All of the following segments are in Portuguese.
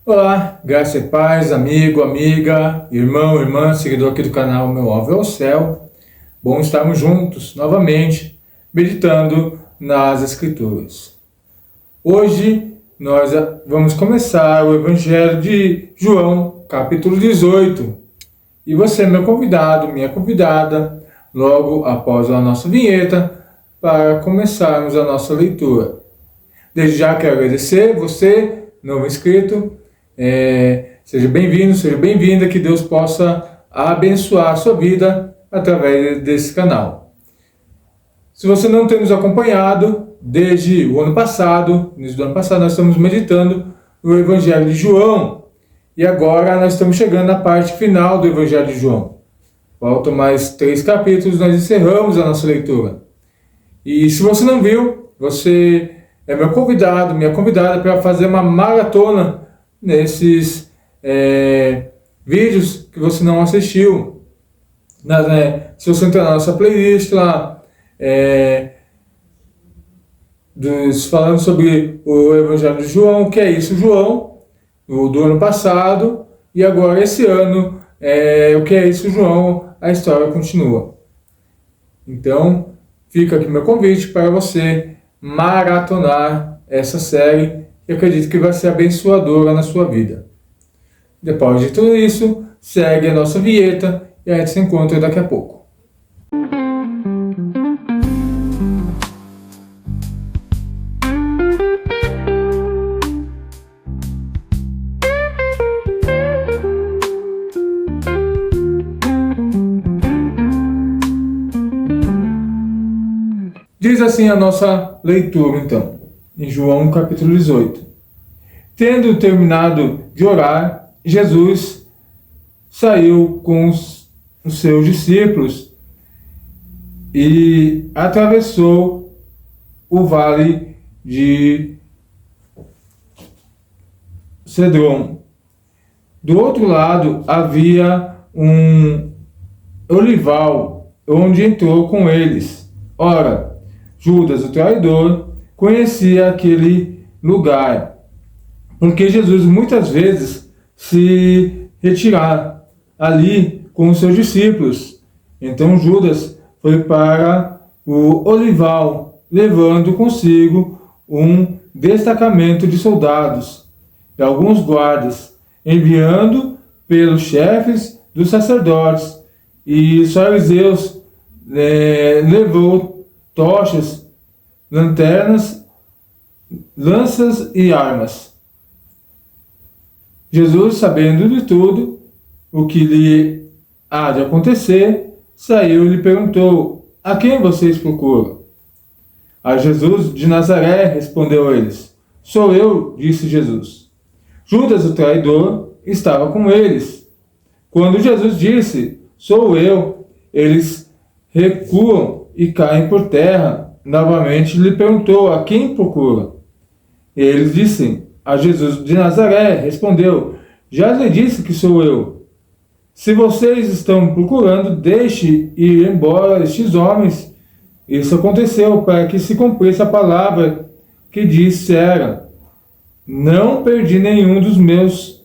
Olá, graça e paz, amigo, amiga, irmão, irmã, seguidor aqui do canal Meu Alvo é o Céu. Bom estarmos juntos novamente, meditando nas Escrituras. Hoje nós vamos começar o Evangelho de João, capítulo 18. E você é meu convidado, minha convidada, logo após a nossa vinheta, para começarmos a nossa leitura. Desde já quero agradecer você, novo inscrito. Seja bem-vindo, seja bem-vinda, que Deus possa abençoar a sua vida através desse canal. Se você não tem nos acompanhado, desde o ano passado, no início do ano passado, nós estamos meditando o Evangelho de João. E agora nós estamos chegando na parte final do Evangelho de João. Faltam mais 3 capítulos, nós encerramos a nossa leitura. E se você não viu, você é meu convidado, minha convidada para fazer uma maratona nesses vídeos que você não assistiu. Se você entrar na nossa playlist lá, falando sobre o Evangelho de João, o que é isso, João, do ano passado, e agora esse ano, o que é isso, João, a história continua. Então, fica aqui meu convite para você maratonar essa série, que acredito que vai ser abençoadora na sua vida. Depois de tudo isso, segue a nossa vinheta e a gente se encontra daqui a pouco. Diz assim a nossa leitura, então, em João capítulo 18. Tendo terminado de orar, Jesus saiu com os seus discípulos e atravessou o vale de Cedron. Do outro lado havia um olival, onde entrou com eles. Ora, Judas, o traidor, conhecia aquele lugar, porque Jesus muitas vezes se retirava ali com os seus discípulos. Então Judas foi para o olival, levando consigo um destacamento de soldados e alguns guardas, enviando pelos chefes dos sacerdotes, e os fariseus levou tochas, lanternas, lanças e armas. Jesus, sabendo de tudo o que lhe há de acontecer, saiu e lhe perguntou: a quem vocês procuram? A Jesus de Nazaré, respondeu eles. Sou eu, disse Jesus. Judas, o traidor, estava com eles. Quando Jesus disse, sou eu, eles recuam e caem por terra. Novamente lhe perguntou, a quem procura? Eles disseram, a Jesus de Nazaré. Respondeu, já lhe disse que sou eu. Se vocês estão procurando, deixe ir embora estes homens. Isso aconteceu para que se cumprisse a palavra que dissera, não perdi nenhum dos meus.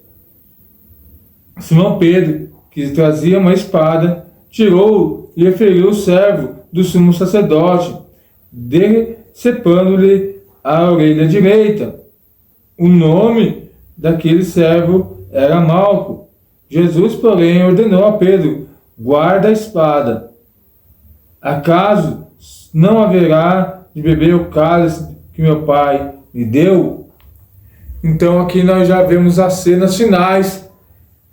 Simão Pedro, que trazia uma espada, tirou e feriu o servo do sumo sacerdote, decepando-lhe a orelha direita. O nome daquele servo era Malco. Jesus, porém, ordenou a Pedro, guarda a espada. Acaso não haverá de beber o cálice que meu pai me deu? Então aqui nós já vemos as cenas finais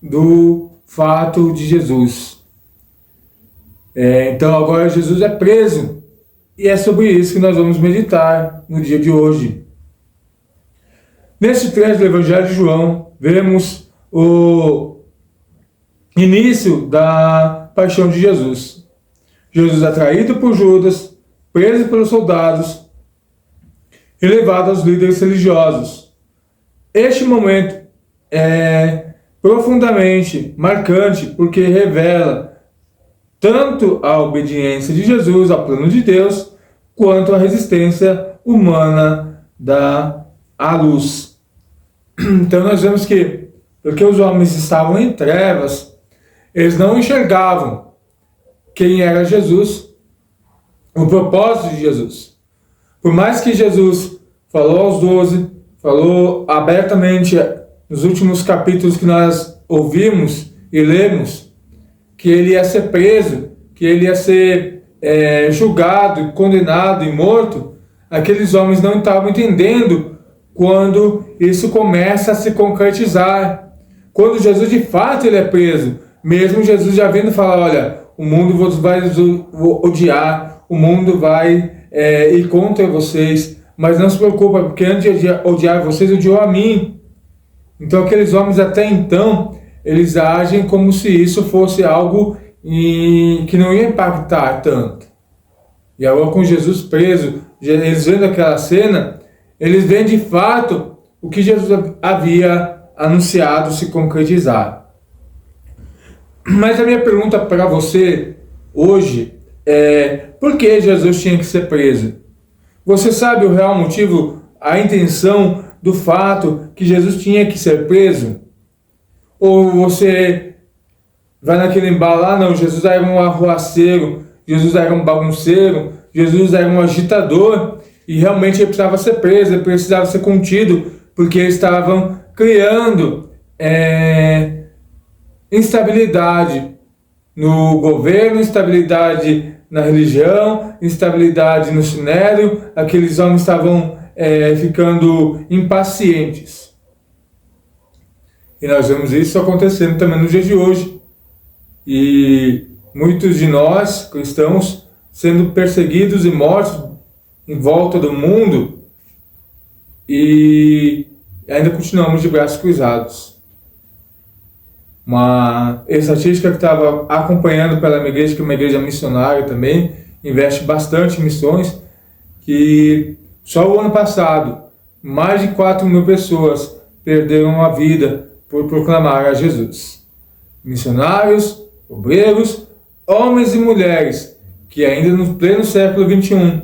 do fato de Jesus. Então agora Jesus é preso, e é sobre isso que nós vamos meditar no dia de hoje. Neste trecho do Evangelho de João, vemos o início da paixão de Jesus. Jesus é traído por Judas, preso pelos soldados e levado aos líderes religiosos. Este momento é profundamente marcante porque revela tanto a obediência de Jesus ao plano de Deus, quanto a resistência humana à luz. Então nós vemos que, porque os homens estavam em trevas, eles não enxergavam quem era Jesus, o propósito de Jesus. Por mais que Jesus falou aos 12, falou abertamente nos últimos capítulos que nós ouvimos e lemos, que ele ia ser preso, que ele ia ser julgado, condenado e morto, aqueles homens não estavam entendendo quando isso começa a se concretizar. Quando Jesus de fato ele é preso, mesmo Jesus já vindo falar, olha, o mundo vos vai odiar, o mundo vai ir contra vocês, mas não se preocupa, porque antes de odiar vocês, odiou a mim. Então aqueles homens até então, eles agem como se isso fosse algo que não ia impactar tanto. E agora com Jesus preso, eles vendo aquela cena, eles veem de fato o que Jesus havia anunciado se concretizar. Mas a minha pergunta para você hoje é: por que Jesus tinha que ser preso? Você sabe o real motivo, a intenção do fato que Jesus tinha que ser preso? Ou você vai naquele embalo, não, Jesus era um arruaceiro, Jesus era um bagunceiro, Jesus era um agitador, e realmente ele precisava ser preso, ele precisava ser contido, porque eles estavam criando instabilidade no governo, instabilidade na religião, instabilidade no sinédrio. Aqueles homens estavam ficando impacientes. E nós vemos isso acontecendo também nos dias de hoje. E muitos de nós, cristãos, sendo perseguidos e mortos em volta do mundo, e ainda continuamos de braços cruzados. Uma estatística que estava acompanhando pela minha igreja, que é uma igreja missionária também, investe bastante em missões, que só o ano passado, mais de 4.000 pessoas perderam a vida por proclamar a Jesus. Missionários, obreiros, homens e mulheres, que ainda no pleno século XXI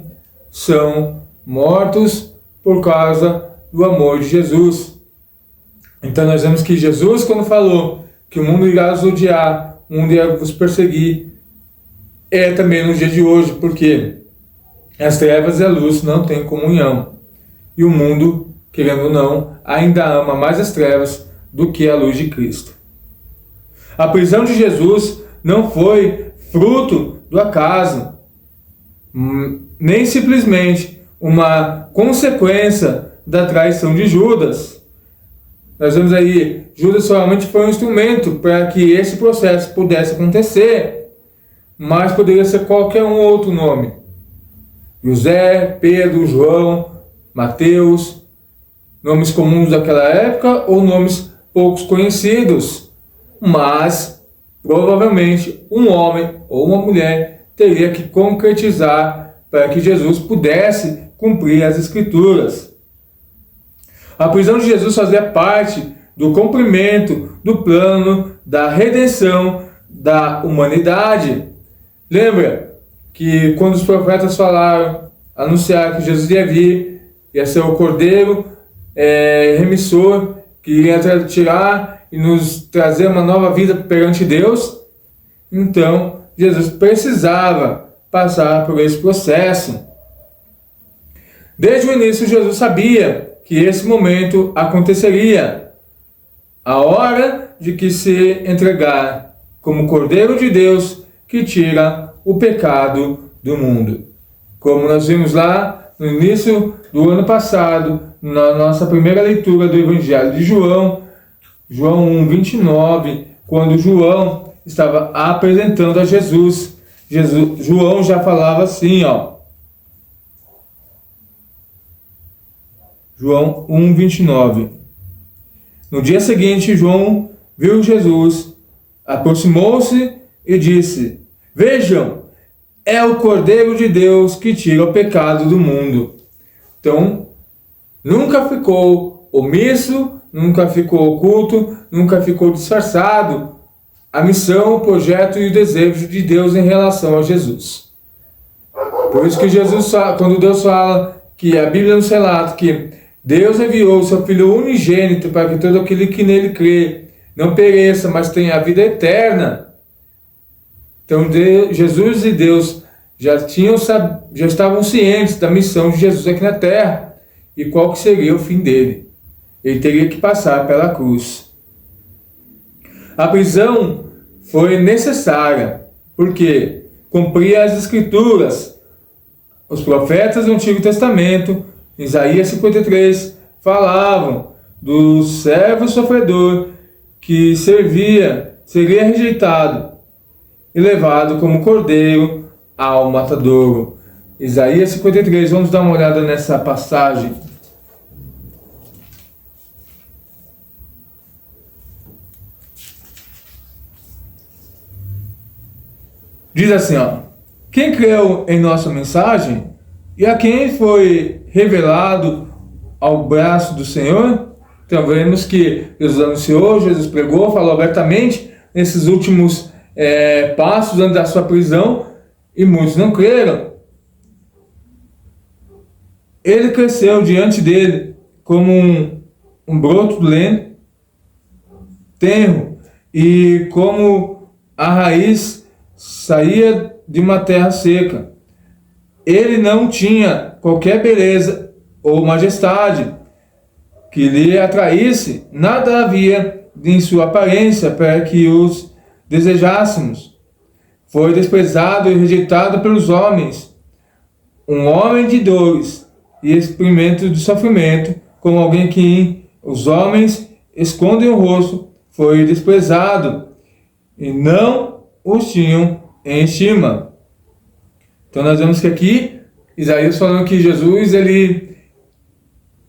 são mortos por causa do amor de Jesus. Então nós vemos que Jesus, quando falou que o mundo irá os odiar, o mundo irá vos perseguir, é também no dia de hoje, porque as trevas e a luz não têm comunhão. E o mundo, querendo ou não, ainda ama mais as trevas do que a luz de Cristo. A prisão de Jesus não foi fruto do acaso, nem simplesmente uma consequência da traição de Judas. Nós vemos aí, Judas somente foi um instrumento para que esse processo pudesse acontecer, mas poderia ser qualquer um outro nome. José, Pedro, João, Mateus, nomes comuns daquela época ou nomes poucos conhecidos, mas provavelmente um homem ou uma mulher teria que concretizar para que Jesus pudesse cumprir as Escrituras. A prisão de Jesus fazia parte do cumprimento do plano da redenção da humanidade. Lembra que quando os profetas anunciaram que Jesus ia vir, ia ser o Cordeiro remissor, que iria tirar e nos trazer uma nova vida perante Deus? Então, Jesus precisava passar por esse processo. Desde o início, Jesus sabia que esse momento aconteceria, a hora de que se entregar como Cordeiro de Deus que tira o pecado do mundo. Como nós vimos lá no início do ano passado, na nossa primeira leitura do Evangelho de João, João 1:29, quando João estava apresentando a Jesus. João já falava assim, João 1:29. No dia seguinte, João viu Jesus, aproximou-se e disse: Vejam, é o Cordeiro de Deus que tira o pecado do mundo. Então, nunca ficou omisso, nunca ficou oculto, nunca ficou disfarçado a missão, o projeto e o desejo de Deus em relação a Jesus. Por isso que Jesus, quando Deus fala que a Bíblia nos relata que Deus enviou o seu Filho unigênito para que todo aquele que nele crê não pereça, mas tenha a vida eterna. Então Jesus e Deus já estavam cientes da missão de Jesus aqui na terra e qual que seria o fim dele. Ele teria que passar pela cruz. A prisão foi necessária porque cumpria as Escrituras. Os profetas do Antigo Testamento, Isaías 53, falavam do servo sofredor que seria rejeitado e levado como cordeiro ao matadouro. Isaías 53, vamos dar uma olhada nessa passagem. Diz assim, quem creu em nossa mensagem e a quem foi revelado ao braço do Senhor? Então vemos que Jesus anunciou, Jesus pregou, falou abertamente nesses últimos passos antes da sua prisão e muitos não creram. Ele cresceu diante dele como um broto tenro e como a raiz saía de uma terra seca. Ele não tinha qualquer beleza ou majestade que lhe atraísse, nada havia em sua aparência para que os desejássemos. Foi desprezado e rejeitado pelos homens, um homem de dores e experimento de sofrimento, como alguém que os homens escondem o rosto, foi desprezado e não os tinham em estima. Então nós vemos que aqui Isaías falando que Jesus, ele,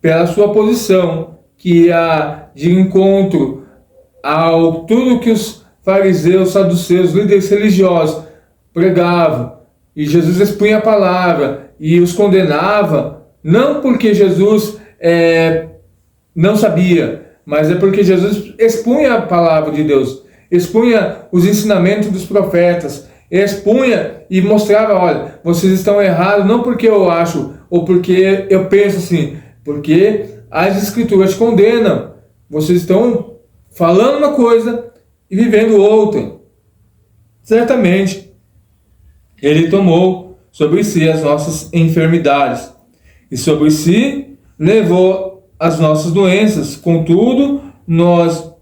pela sua posição, que ia de encontro ao tudo que os fariseus, saduceus, líderes religiosos pregavam, e Jesus expunha a palavra e os condenava, não porque Jesus não sabia, mas é porque Jesus expunha a palavra de Deus, expunha os ensinamentos dos profetas, expunha e mostrava, olha, vocês estão errados, não porque eu acho, ou porque eu penso assim, porque as Escrituras condenam, vocês estão falando uma coisa e vivendo outra. Certamente, ele tomou sobre si as nossas enfermidades, e sobre si levou as nossas doenças, contudo, nós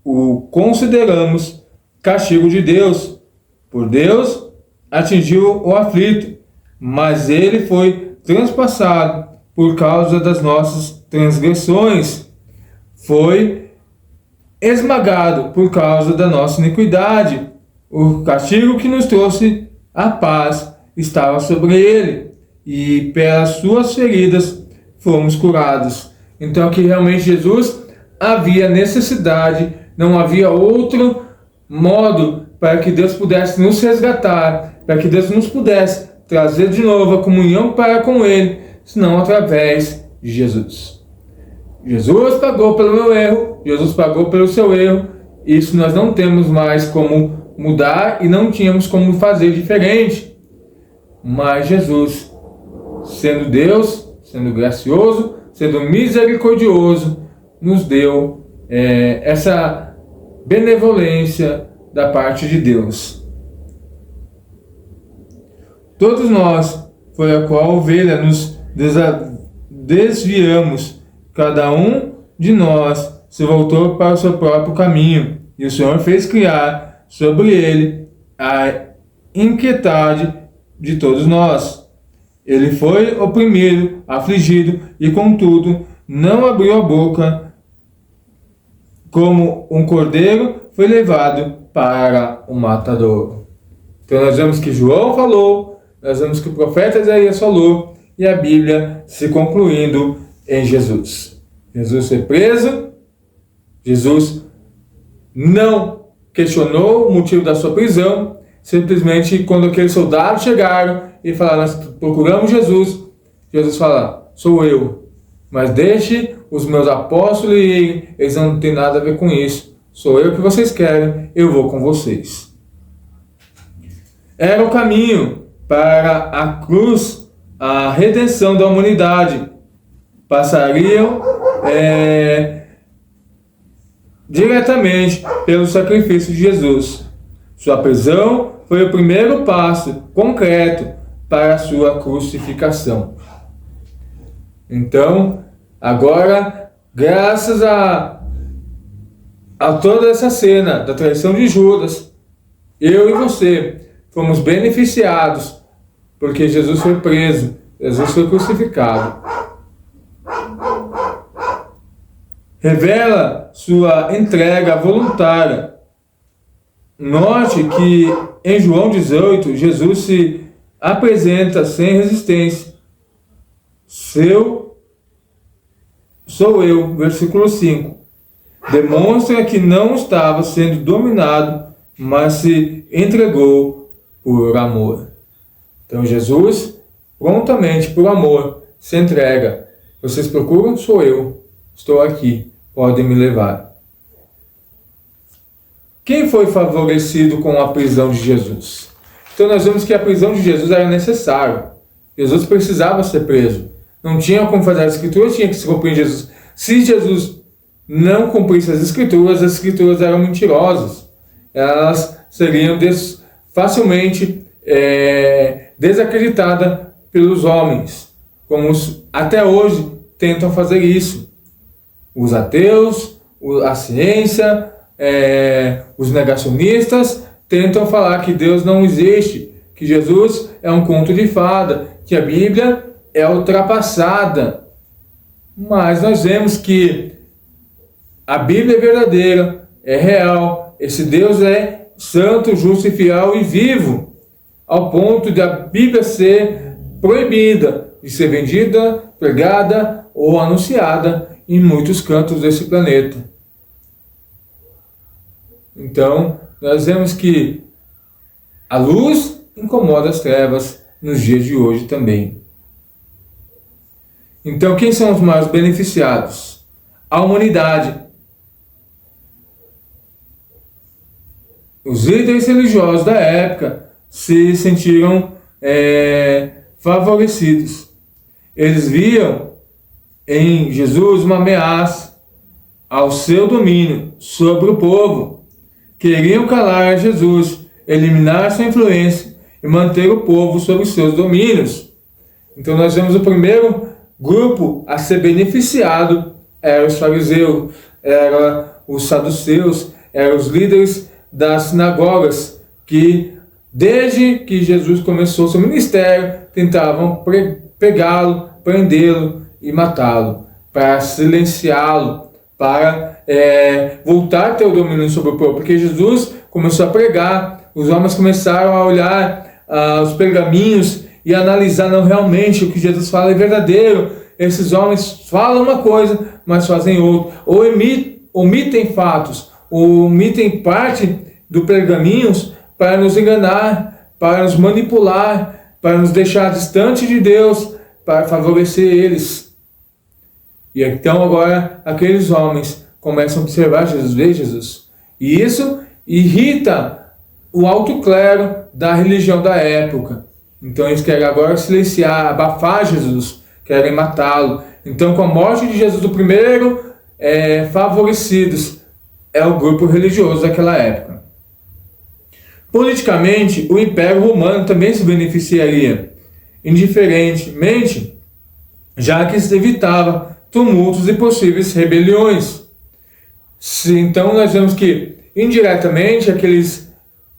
o consideramos castigo de Deus. Por Deus atingiu o aflito, mas ele foi transpassado por causa das nossas transgressões, foi esmagado por causa da nossa iniquidade. O castigo que nos trouxe a paz estava sobre ele, e pelas suas feridas fomos curados. Então aqui realmente Jesus havia necessidade, não havia outro modo para que Deus pudesse nos resgatar, para que Deus nos pudesse trazer de novo a comunhão para com Ele, senão através de Jesus. Jesus pagou pelo meu erro, Jesus pagou pelo seu erro, isso nós não temos mais como mudar e não tínhamos como fazer diferente. Mas Jesus, sendo Deus, sendo gracioso, sendo misericordioso, nos deu essa benevolência da parte de Deus. Todos nós, foi a qual ovelha, nos desviamos, cada um de nós se voltou para o seu próprio caminho, e o Senhor fez criar sobre ele a inquietade de todos nós. Ele foi oprimido, afligido, e contudo não abriu a boca. Como um cordeiro foi levado para o matadouro. Então nós vemos que João falou, nós vemos que o profeta Isaías falou, e a Bíblia se concluindo em Jesus. Jesus foi preso, Jesus não questionou o motivo da sua prisão, simplesmente quando aqueles soldados chegaram e falaram, nós procuramos Jesus, Jesus fala, sou eu, mas deixe os meus apóstolos irem, eles não têm nada a ver com isso, sou eu que vocês querem, eu vou com vocês. Era o caminho para a cruz, a redenção da humanidade. passariam diretamente pelo sacrifício de Jesus. Sua prisão foi o primeiro passo concreto para a sua crucificação. Então, agora, graças a toda essa cena da traição de Judas, eu e você fomos beneficiados, porque Jesus foi preso, Jesus foi crucificado. Revela sua entrega voluntária. Note que em João 18, Jesus se apresenta sem resistência. Sou eu, versículo 5. Demonstra que não estava sendo dominado, mas se entregou por amor. Então Jesus, prontamente por amor, se entrega. Vocês procuram? Sou eu. Estou aqui. Podem me levar. Quem foi favorecido com a prisão de Jesus? Então nós vemos que a prisão de Jesus era necessária. Jesus precisava ser preso. Não tinha como fazer as escrituras, tinha que se cumprir Jesus. Se Jesus não cumprisse as escrituras eram mentirosas. Elas seriam facilmente desacreditadas pelos homens, como até hoje tentam fazer isso. Os ateus, a ciência, os negacionistas tentam falar que Deus não existe, que Jesus é um conto de fada, que a Bíblia é ultrapassada. Mas nós vemos que a Bíblia é verdadeira, é real. Esse Deus é santo, justo e fiel e vivo, ao ponto de a Bíblia ser proibida de ser vendida, pregada ou anunciada em muitos cantos desse planeta. Então, nós vemos que a luz incomoda as trevas nos dias de hoje também. Então, quem são os maiores beneficiados? A humanidade. Os líderes religiosos da época se sentiram favorecidos. Eles viam em Jesus uma ameaça ao seu domínio sobre o povo. Queriam calar Jesus, eliminar sua influência e manter o povo sob seus domínios. Então nós vemos o primeiro grupo a ser beneficiado eram os fariseus, eram os saduceus, eram os líderes das sinagogas, que desde que Jesus começou seu ministério, tentavam pegá-lo, prendê-lo e matá-lo, para silenciá-lo, para voltar a ter o domínio sobre o povo. Porque Jesus começou a pregar, os homens começaram a olhar os pergaminhos e analisar, não, realmente o que Jesus fala é verdadeiro. Esses homens falam uma coisa, mas fazem outra, ou omitem fatos, ou omitem parte do pergaminhos para nos enganar, para nos manipular, para nos deixar distante de Deus, para favorecer eles. E então agora aqueles homens começam a observar Jesus, vê Jesus. E isso irrita o alto clero da religião da época. Então eles querem agora silenciar, abafar Jesus, querem matá-lo. Então com a morte de Jesus, o primeiro favorecidos é o grupo religioso daquela época. Politicamente, o Império Romano também se beneficiaria, indiferentemente, já que se evitava tumultos e possíveis rebeliões. Então nós vemos que, indiretamente, aqueles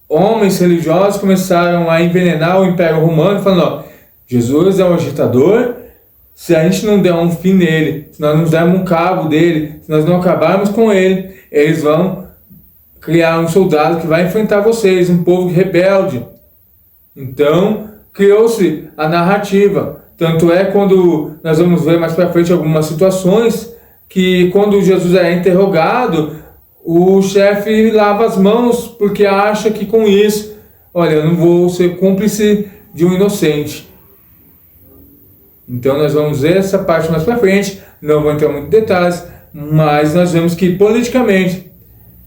homens religiosos começaram a envenenar o Império Romano, falando, ó, Jesus é um agitador, se a gente não der um fim nele, se nós não dermos um cabo dele, se nós não acabarmos com ele, eles vão criar um soldado que vai enfrentar vocês, um povo rebelde. Então, criou-se a narrativa. Tanto é quando nós vamos ver mais para frente algumas situações que quando Jesus é interrogado, o chefe lava as mãos porque acha que com isso, olha, eu não vou ser cúmplice de um inocente. Então nós vamos ver essa parte mais para frente, não vou entrar muito em detalhes, mas nós vemos que politicamente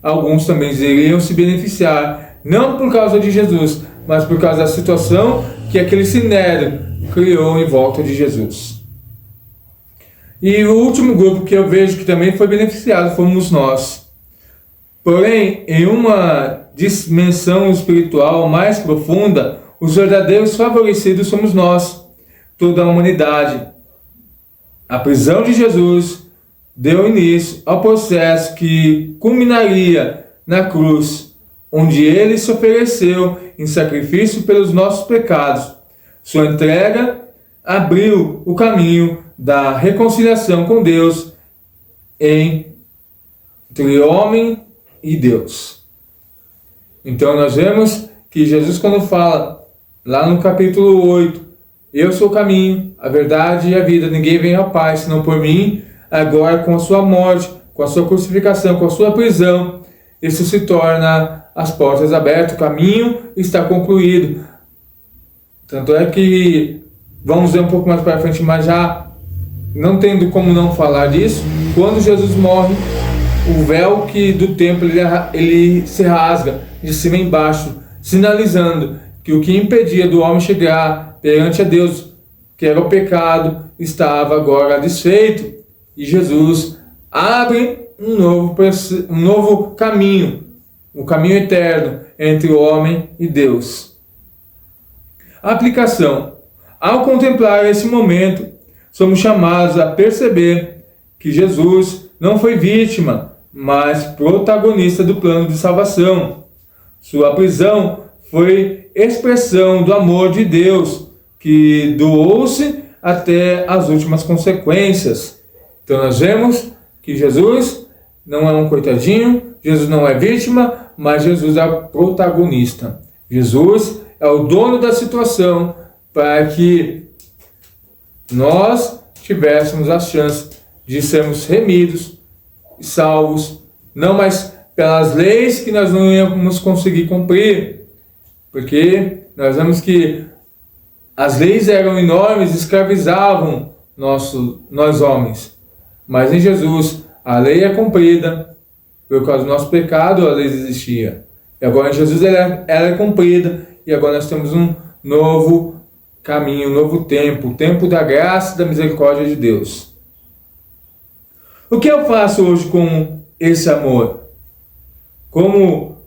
alguns também iriam se beneficiar, não por causa de Jesus, mas por causa da situação que aquele sinédrio criou em volta de Jesus. E o último grupo que eu vejo que também foi beneficiado fomos nós. Porém, em uma dimensão espiritual mais profunda, os verdadeiros favorecidos somos nós, toda a humanidade. A prisão de Jesus deu início ao processo que culminaria na cruz, onde ele se ofereceu em sacrifício pelos nossos pecados. Sua entrega abriu o caminho da reconciliação com Deus entre homem e Deus. Então nós vemos que Jesus, quando fala lá no capítulo 8, eu sou o caminho, a verdade e a vida, ninguém vem ao Pai senão por mim, agora com a sua morte, com a sua crucificação, com a sua prisão, isso se torna as portas abertas, o caminho está concluído. Tanto é que, vamos ver um pouco mais para frente, mas já não tendo como não falar disso, quando Jesus morre, o véu do templo ele se rasga de cima a embaixo, sinalizando que o que impedia do homem chegar perante a Deus, que era o pecado, estava agora desfeito. E Jesus abre um novo caminho, um caminho eterno entre o homem e Deus. A aplicação. Ao contemplar esse momento, somos chamados a perceber que Jesus não foi vítima, mas protagonista do plano de salvação. Sua prisão foi expressão do amor de Deus, que doou-se até as últimas consequências. Então nós vemos que Jesus não é um coitadinho, Jesus não é vítima, mas Jesus é o protagonista. Jesus é o dono da situação para que nós tivéssemos a chance de sermos remidos e salvos, não mais pelas leis que nós não íamos conseguir cumprir, porque nós vemos que as leis eram enormes, escravizavam nós homens, mas em Jesus a lei é cumprida, por causa do nosso pecado a lei existia, e agora em Jesus ela é cumprida, e agora nós temos um novo caminho, um novo tempo, o tempo da graça e da misericórdia de Deus. O que eu faço hoje com esse amor? Como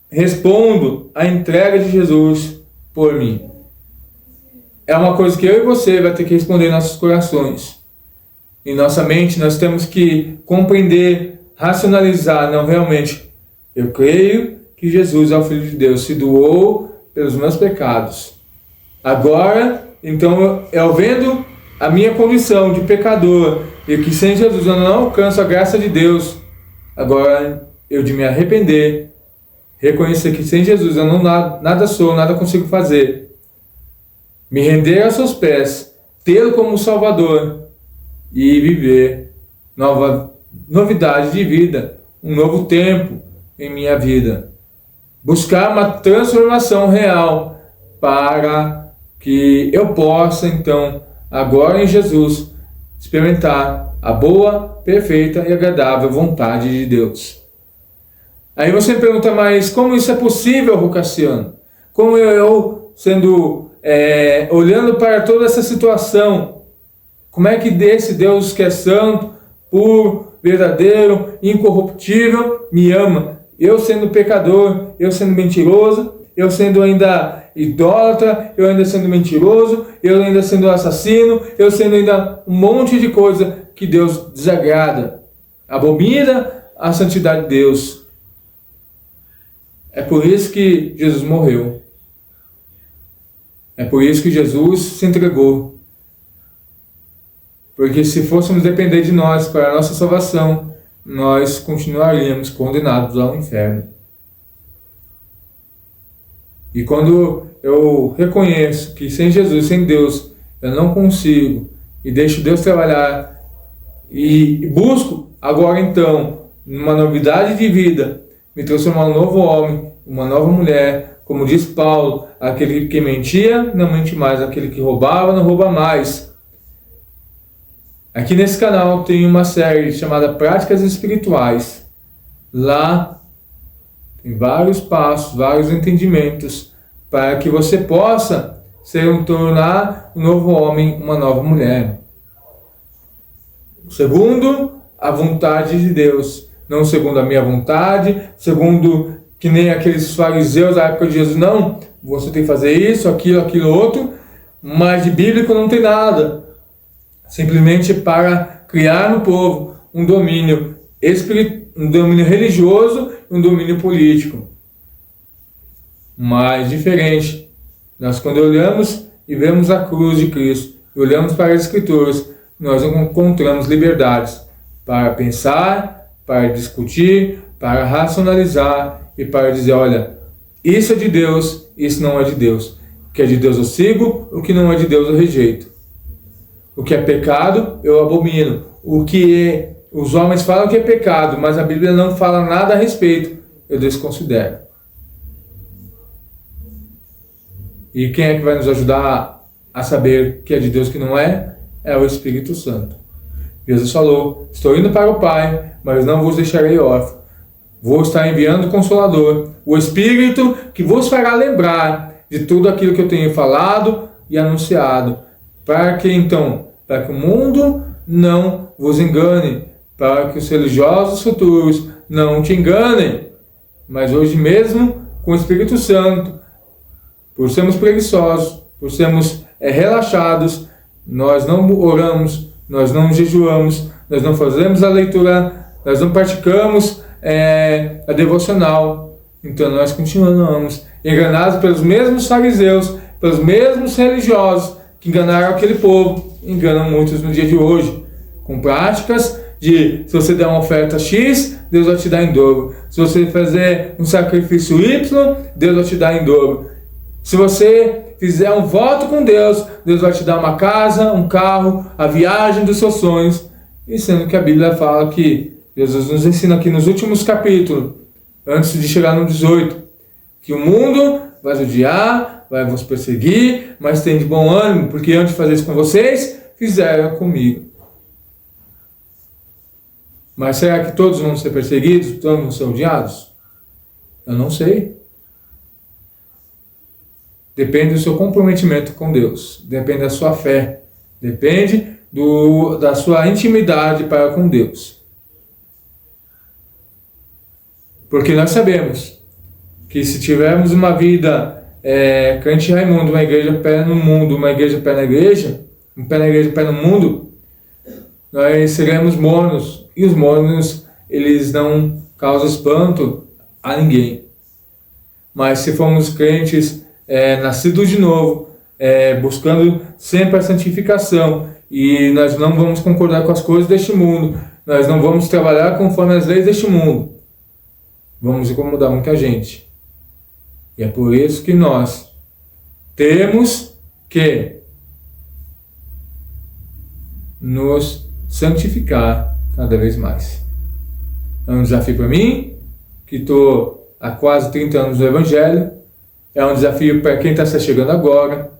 respondo à entrega de Jesus por mim? É uma coisa que eu e você vai ter que responder em nossos corações. Em nossa mente nós temos que compreender, racionalizar, não realmente. Eu creio que Jesus é o Filho de Deus, se doou pelos meus pecados. Agora, então, eu vendo a minha condição de pecador e que sem Jesus eu não alcanço a graça de Deus, agora eu de me arrepender, reconhecer que sem Jesus eu não nada sou, nada consigo fazer, me render aos seus pés, tê-lo como Salvador e viver novidade de vida, um novo tempo em minha vida. Buscar uma transformação real para que eu possa, então, agora em Jesus, experimentar a boa, perfeita e agradável vontade de Deus. Aí você me pergunta, mas como isso é possível, Rocaciano? Como eu sendo, olhando para toda essa situação, como é que esse Deus que é santo, puro, verdadeiro, incorruptível, me ama? Eu sendo pecador, eu sendo mentiroso, eu sendo ainda idólatra, eu ainda sendo mentiroso, eu ainda sendo assassino, eu sendo ainda um monte de coisa que Deus desagrada, abomina a santidade de Deus. É por isso que Jesus morreu. É por isso que Jesus se entregou. Porque se fôssemos depender de nós para a nossa salvação, nós continuaríamos condenados ao inferno. E quando eu reconheço que sem Jesus, sem Deus, eu não consigo, e deixo Deus trabalhar, e busco agora então, numa novidade de vida, me transformar um novo homem, uma nova mulher, como diz Paulo, aquele que mentia, não mente mais, aquele que roubava, não rouba mais. Aqui nesse canal tem uma série chamada Práticas Espirituais. Lá tem vários passos, vários entendimentos para que você possa tornar um novo homem, uma nova mulher. segundo a vontade de Deus, não segundo a minha vontade, segundo que nem aqueles fariseus da época de Jesus, não, você tem que fazer isso, aquilo, outro, mas de bíblico não tem nada, simplesmente para criar no povo um domínio um domínio religioso e um domínio político. Mas diferente, nós quando olhamos e vemos a cruz de Cristo, e olhamos para as Escrituras, nós encontramos liberdades para pensar, para discutir, para racionalizar e para dizer, olha, isso é de Deus, isso não é de Deus. O que é de Deus eu sigo, o que não é de Deus eu rejeito. O que é pecado, eu abomino. Os homens falam que é pecado, mas a Bíblia não fala nada a respeito, eu desconsidero. E quem é que vai nos ajudar a saber que é de Deus que não é? É o Espírito Santo. Jesus falou, estou indo para o Pai, mas não vos deixarei órfão. Vou estar enviando o Consolador, o Espírito que vos fará lembrar de tudo aquilo que eu tenho falado e anunciado. Para que o mundo não vos engane, para que os religiosos futuros não te enganem. Mas hoje mesmo, com o Espírito Santo, por sermos preguiçosos, por sermos relaxados, nós não oramos, nós não jejuamos, nós não fazemos a leitura, nós não praticamos a devocional. Então nós continuamos enganados pelos mesmos fariseus, pelos mesmos religiosos que enganaram aquele povo, enganam muitos no dia de hoje, com práticas de, se você der uma oferta X, Deus vai te dar em dobro. Se você fazer um sacrifício Y, Deus vai te dar em dobro. Se você fizer um voto com Deus, Deus vai te dar uma casa, um carro, a viagem dos seus sonhos. E sendo que a Bíblia fala que Jesus nos ensina aqui nos últimos capítulos, antes de chegar no 18, que o mundo vai odiar, vai vos perseguir, mas tem de bom ânimo, porque antes de fazer isso com vocês, fizeram comigo. Mas será que todos vão ser perseguidos, todos vão ser odiados? Eu não sei. Depende do seu comprometimento com Deus, depende da sua fé, depende da sua intimidade para com Deus. Porque nós sabemos que se tivermos uma vida crente Raimundo, uma igreja pé no mundo, uma igreja pé na igreja, um pé na igreja, pé no mundo, nós seremos mornos. E os mornos, eles não causam espanto a ninguém. Mas se formos crentes nascidos de novo, buscando sempre a santificação, e nós não vamos concordar com as coisas deste mundo, nós não vamos trabalhar conforme as leis deste mundo, vamos incomodar muita gente. E é por isso que nós temos que nos santificar cada vez mais. É um desafio para mim, que estou há quase 30 anos no Evangelho. É um desafio para quem está se chegando agora,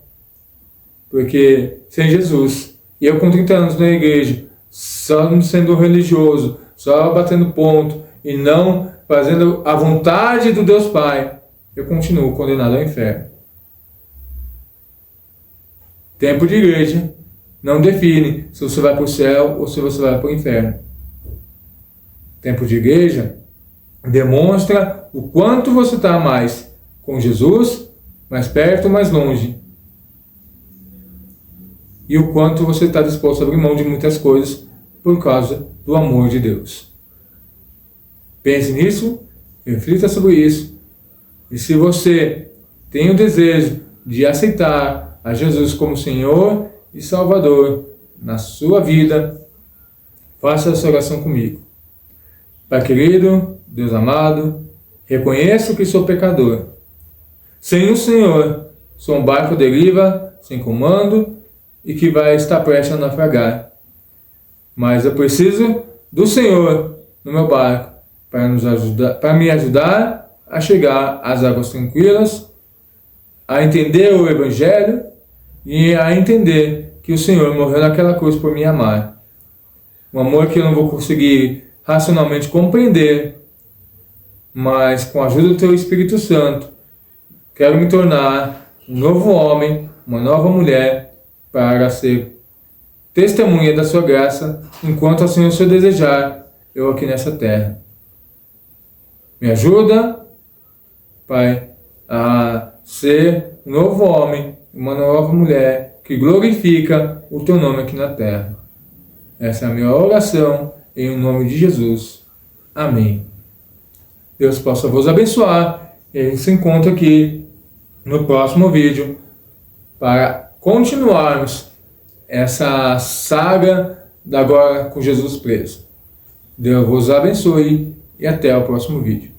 porque sem Jesus, e eu com 30 anos na igreja, só sendo religioso, só batendo ponto, e não fazendo a vontade do Deus Pai, eu continuo condenado ao inferno. Tempo de igreja não define se você vai para o céu ou se você vai para o inferno. Tempo de igreja demonstra o quanto você está mais com Jesus, mais perto ou mais longe. E o quanto você está disposto a abrir mão de muitas coisas por causa do amor de Deus. Pense nisso, reflita sobre isso. E se você tem o desejo de aceitar a Jesus como Senhor e Salvador na sua vida, faça essa oração comigo. Pai querido, Deus amado, reconheço que sou pecador. Sem o Senhor, sou um barco à deriva, sem comando e que vai estar prestes a naufragar. Mas eu preciso do Senhor no meu barco para me ajudar a chegar às águas tranquilas, a entender o Evangelho e a entender que o Senhor morreu naquela cruz por me amar. Um amor que eu não vou conseguir racionalmente compreender, mas com a ajuda do Teu Espírito Santo, quero me tornar um novo homem, uma nova mulher, para ser testemunha da sua graça, enquanto assim o Senhor desejar, eu aqui nessa terra. Me ajuda, Pai, a ser um novo homem, uma nova mulher, que glorifica o Teu nome aqui na terra. Essa é a minha oração, em nome de Jesus. Amém. Deus possa vos abençoar, e a gente se encontra aqui no próximo vídeo, para continuarmos essa saga da agora com Jesus preso. Deus vos abençoe e até o próximo vídeo.